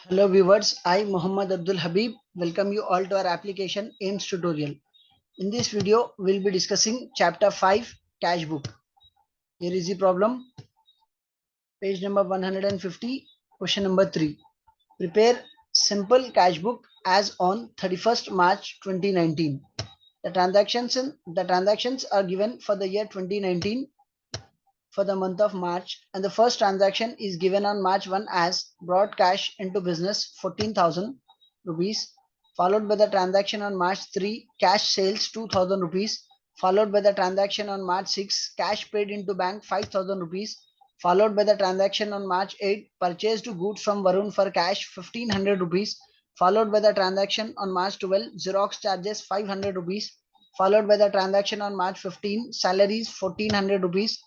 Hello viewers, I Muhammad Abdul Habib welcome you all to our application AIMS tutorial. In this video, we'll be discussing chapter 5 cash book. Here is the problem. Page number 150, question number 3. Prepare simple cash book as on 31st March 2019. The transactions are given for the year 2019 for the month of March, and the first transaction is given on March 1 as brought cash into business 14,000 rupees, followed by the transaction on March 3 cash sales 2,000 rupees, followed by the transaction on March 6 cash paid into bank 5,000 rupees, followed by the transaction on March 8 purchased goods from Varun for cash 1,500 rupees, followed by the transaction on March 12 Xerox charges 500 rupees, followed by the transaction on March 15 salaries 1,400 rupees,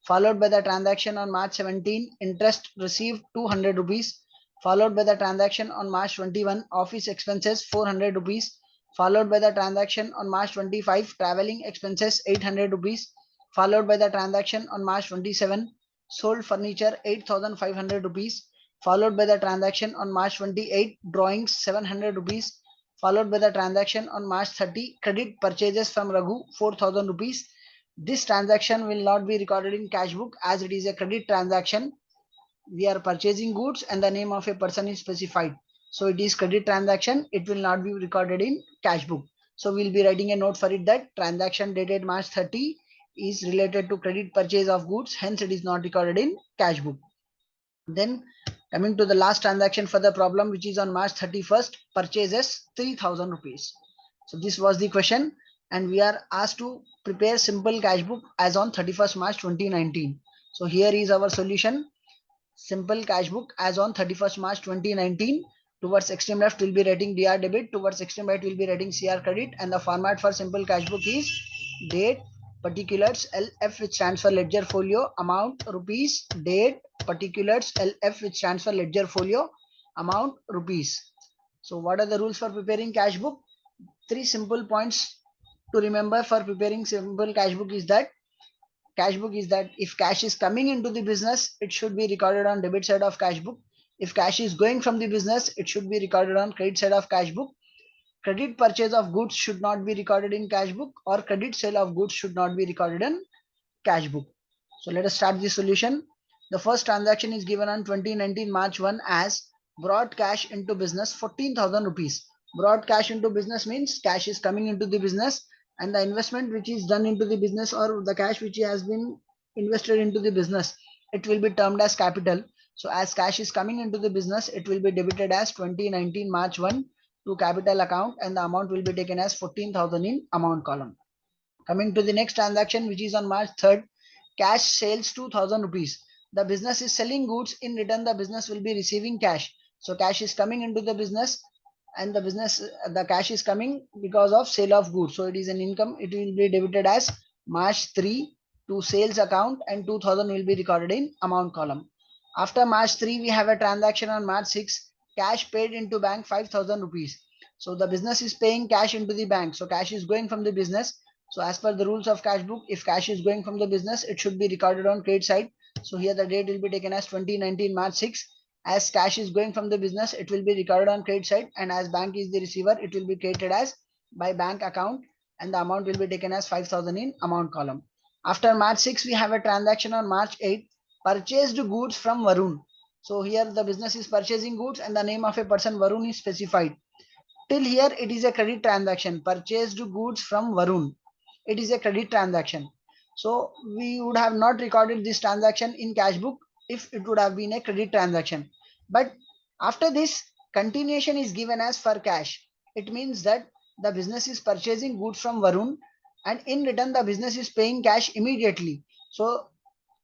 followed by the transaction on March 17 interest received 200 rupees, followed by the transaction on March 21 office expenses 400 rupees, followed by the transaction on March 25 traveling expenses 800 rupees, followed by the transaction on March 27 sold furniture 8,500 rupees, followed by the transaction on March 28 drawings 700 rupees, followed by the transaction on March 30 credit purchases from Raghu 4,000 rupees. This transaction will not be recorded in cash book as it is a credit transaction. We are purchasing goods and the name of a person is specified. So it is credit transaction. It will not be recorded in cash book. So we'll be writing a note for it that transaction dated March 30 is related to credit purchase of goods. Hence it is not recorded in cash book. Then coming to the last transaction for the problem, which is on March 31st, purchases 3,000 rupees. So this was the question, and we are asked to prepare simple cash book as on 31st March 2019. So here is our solution. Simple cash book as on 31st March 2019. Towards extreme left will be writing DR debit, towards extreme right will be writing CR credit, and the format for simple cash book is date, particulars, LF which stands for ledger folio, amount rupees, date, particulars, LF which stands for ledger folio, amount rupees. So what are the rules for preparing cash book? Three simple points to remember for preparing simple cash book is that if cash is coming into the business, it should be recorded on debit side of cash book. If cash is going from the business, it should be recorded on credit side of cash book. Credit purchase of goods should not be recorded in cash book, or credit sale of goods should not be recorded in cash book. So let us start the solution. The first transaction is given on 2019 March 1 as brought cash into business 14,000 rupees. Brought cash into business means cash is coming into the business, and the investment which is done into the business, or the cash which has been invested into the business, it will be termed as capital. So as cash is coming into the business, it will be debited as 2019 March 1 to capital account, and the amount will be taken as 14,000 in amount column. Coming to the next transaction, which is on March 3rd, cash sales 2,000 rupees. The business is selling goods. In return, the business will be receiving cash. So cash is coming into the business, and the cash is coming because of sale of goods. So it is an income. It will be debited as March 3 to sales account, and 2,000 will be recorded in amount column. After March 3, we have a transaction on March 6, cash paid into bank 5,000 rupees. So the business is paying cash into the bank. So cash is going from the business. So as per the rules of cash book, if cash is going from the business, it should be recorded on credit side. So here the date will be taken as 2019 March 6. As cash is going from the business, it will be recorded on credit side, and as bank is the receiver, it will be created as by bank account, and the amount will be taken as 5,000 in amount column. After March 6, we have a transaction on March 8, purchased goods from Varun. So here the business is purchasing goods, and the name of a person Varun is specified. Till here it is a credit transaction, purchased goods from Varun. It is a credit transaction. So we would have not recorded this transaction in cash book if it would have been a credit transaction. But after this, continuation is given as for cash. It means that the business is purchasing goods from Varun, and in return the business is paying cash immediately. So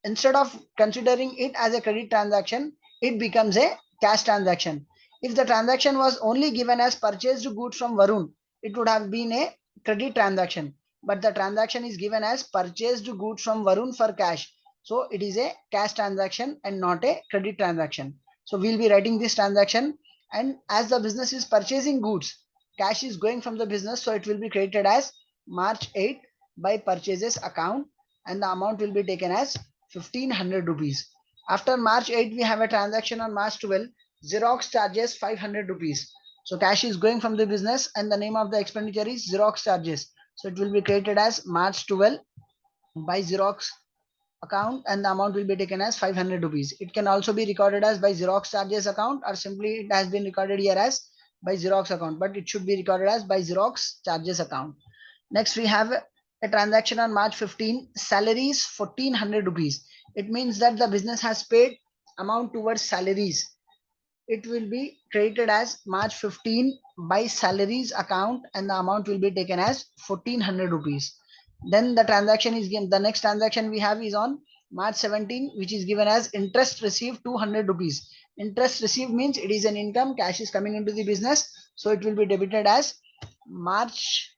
instead of considering it as a credit transaction, it becomes a cash transaction. If the transaction was only given as purchased goods from Varun, it would have been a credit transaction. But the transaction is given as purchased goods from Varun for cash. So it is a cash transaction and not a credit transaction. So we'll be writing this transaction, and as the business is purchasing goods, cash is going from the business, so it will be credited as March 8 by purchases account, and the amount will be taken as 1,500 rupees. After March 8, we have a transaction on March 12. Xerox charges 500 rupees. So cash is going from the business and the name of the expenditure is Xerox charges. So it will be created as March 12 by Xerox account and the amount will be taken as 500 rupees. It can also be recorded as by Xerox charges account or simply it has been recorded here as by Xerox account, but it should be recorded as by Xerox charges account. Next we have a transaction on March 15, salaries 1400 rupees. It means that the business has paid amount towards salaries. It will be created as March 15 by salaries account and the amount will be taken as 1400 rupees. Then the transaction is given. The next transaction we have is on March 17, which is given as interest received 200 rupees. Interest received means it is an income, cash is coming into the business. So it will be debited as March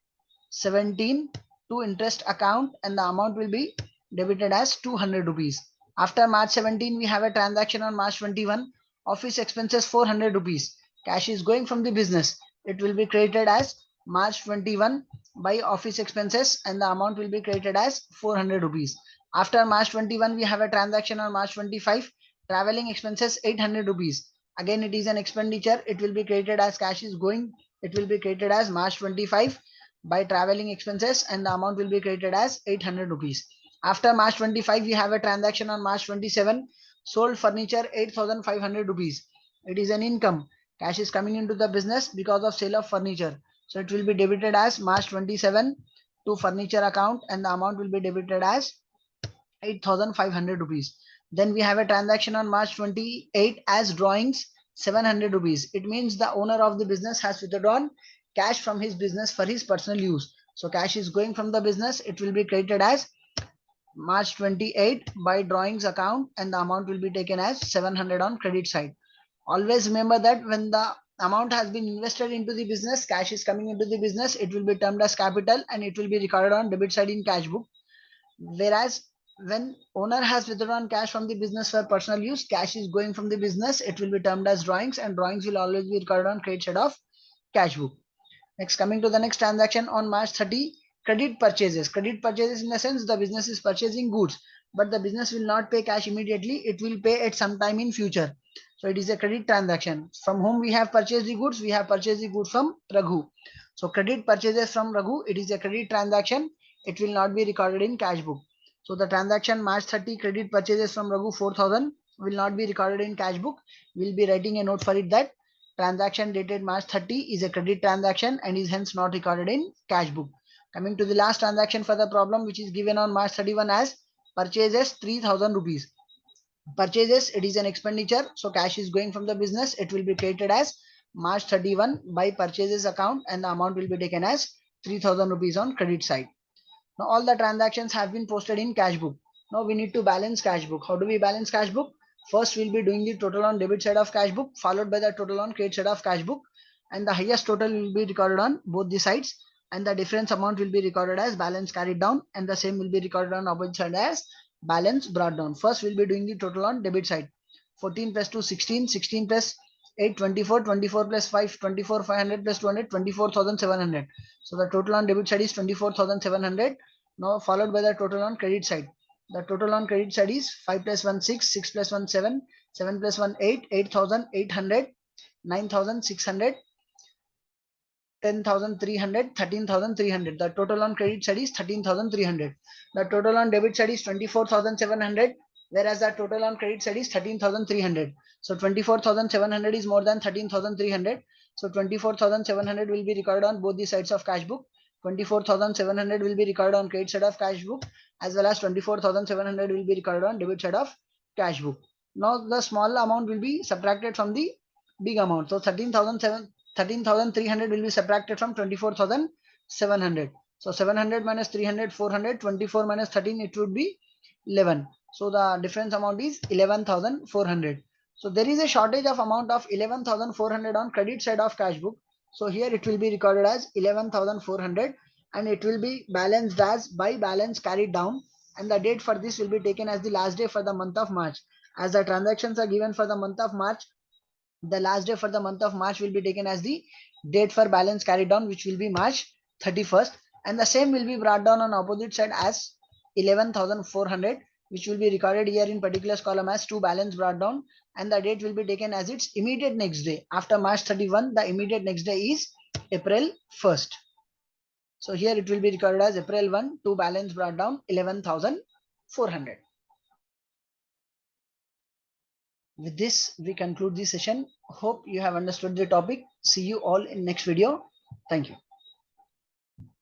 17 to interest account and the amount will be debited as 200 rupees. After March 17, we have a transaction on March 21, office expenses 400 rupees. Cash is going from the business. It will be created as March 21 by office expenses and the amount will be created as 400 rupees. After March 21, we have a transaction on March 25, traveling expenses 800 rupees. Again, it is an expenditure. It will be created as cash is going. It will be created as March 25 by traveling expenses and the amount will be created as 800 rupees. After March 25, we have a transaction on March 27, sold furniture 8500 rupees. It is an income. Cash is coming into the business because of sale of furniture. So it will be debited as March 27 to furniture account and the amount will be debited as 8500 rupees. Then we have a transaction on March 28 as drawings 700 rupees. It means the owner of the business has withdrawn cash from his business for his personal use. So cash is going from the business. It will be credited as March 28 by drawings account and the amount will be taken as 700 on credit side. Always remember that when the amount has been invested into the business, cash is coming into the business, it will be termed as capital and it will be recorded on debit side in cash book. Whereas when owner has withdrawn cash from the business for personal use, cash is going from the business, it will be termed as drawings and drawings will always be recorded on credit side of cash book. Next, coming to the next transaction on March 30, credit purchases. Credit purchases in the sense the business is purchasing goods, but the business will not pay cash immediately. It will pay at some time in future. So it is a credit transaction. From whom we have purchased the goods? We have purchased the goods from Raghu. So credit purchases from Raghu, it is a credit transaction. It will not be recorded in cash book. So the transaction March 30 credit purchases from Raghu 4000 will not be recorded in cash book. We will be writing a note for it that transaction dated March 30 is a credit transaction and is hence not recorded in cash book. Coming to the last transaction for the problem, which is given on March 31 as purchases 3000 rupees. Purchases, it is an expenditure, so cash is going from the business. It will be created as March 31 by purchases account and the amount will be taken as 3000 rupees on credit side. Now all the transactions have been posted in cash book. Now we need to balance cash book. How do we balance cash book? First we'll be doing the total on debit side of cash book, followed by the total on credit side of cash book, and the highest total will be recorded on both the sides and the difference amount will be recorded as balance carried down and the same will be recorded on opposite side as balance brought down. First we'll be doing the total on debit side. 14 plus 2 16, 16 plus 8 24, 24 plus 5 24, 500 plus 200 24,700. So the total on debit side is 24,700. Now followed by the total on credit side. The total on credit side is 5 plus 1 6, 6 plus 1 7, 7 plus 1 8, 8,800, 9,600, 10,300, 13,300. The total on credit side is 13,300. The total on debit side is 24,700, whereas the total on credit side is 13,300. So 24,700 is more than 13,300. So 24,700 will be recorded on both the sides of cash book. 24,700 will be recorded on credit side of cash book as well as 24,700 will be recorded on debit side of cash book. Now the small amount will be subtracted from the big amount. So 13,300 will be subtracted from 24,700. So 700 minus 300, 400, 24 minus 13, it would be 11. So the difference amount is 11,400. So there is a shortage of amount of 11,400 on credit side of cash book. So here it will be recorded as 11,400 and it will be balanced as by balance carried down and the date for this will be taken as the last day for the month of March. As the transactions are given for the month of March, the last day for the month of March will be taken as the date for balance carried down, which will be March 31st, and the same will be brought down on opposite side as 11,400, which will be recorded here in particulars column as to balance brought down and the date will be taken as its immediate next day. After March 31, the immediate next day is April 1st. So here it will be recorded as April 1 to balance brought down 11,400. With this, we conclude the session. Hope you have understood the topic. See you all in next video. Thank you.